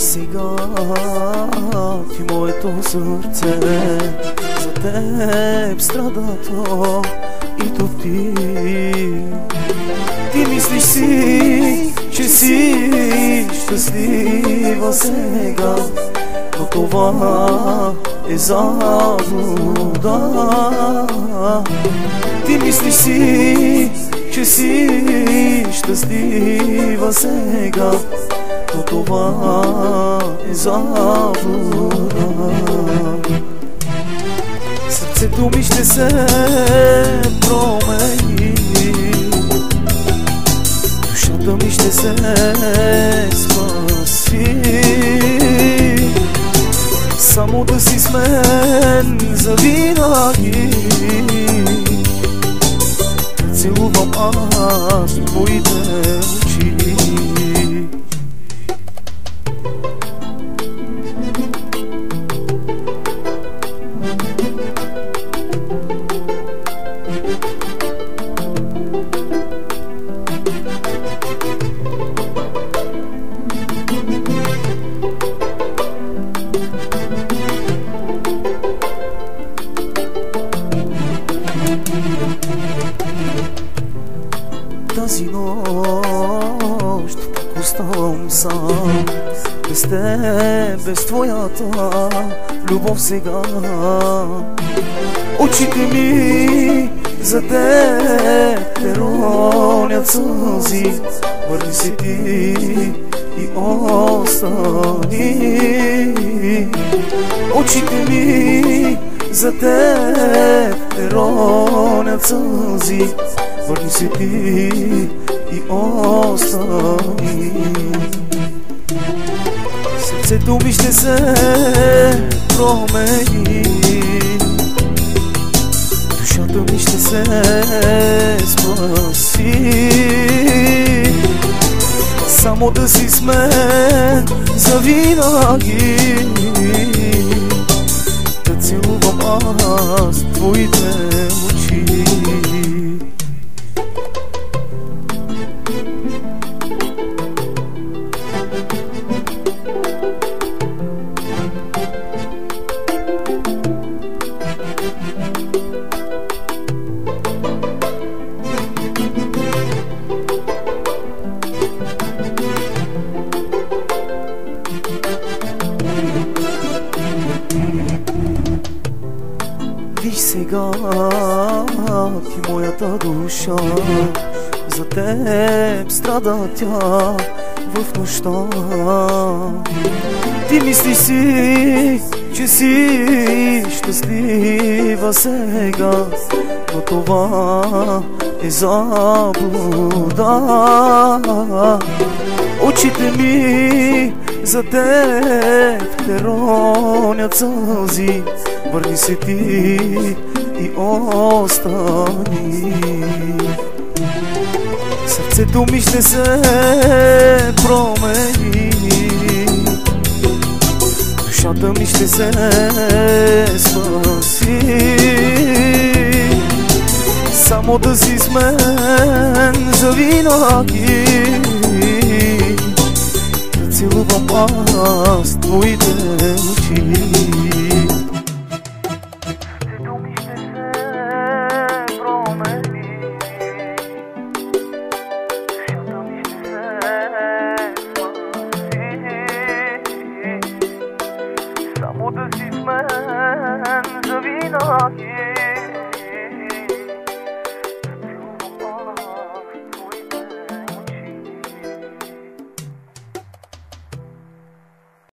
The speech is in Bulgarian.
сега ти моето сърце, за теб страда то и топти. Ти мислиш си, че си щастлива сега, но това е заблуда. Ти мислиш си, че си щастлива сега, но това е заблуда. Сърцето ми ще се промени, душата ми ще се спаси. Само да си с мен завинаги, целувам аз твоите очи. Тази нощ пак оставам сам, без теб, без твоята любов сега. Очите ми за теб те ронят сълзи, върни се ти и остани. Очите ми за теб те ронят сълзи, върни се ти и остани. Сърцето ми ще се промени, душата ми ще се спаси. Само да си с мен завинаги, да целувам аз твоите очи. Виж сега ти моята душа, за теб страда тя в нощта. Ти мислиш си, че си щастлива сега, но това е заблуда. Очите ми за теб те ронят сълзи, върни се ти и остани. Сърцето ми ще се промени, душата ми ще се спаси. Само да си с мен завинаги, да целувам аз твоите очи. Само да си с мен завинаги.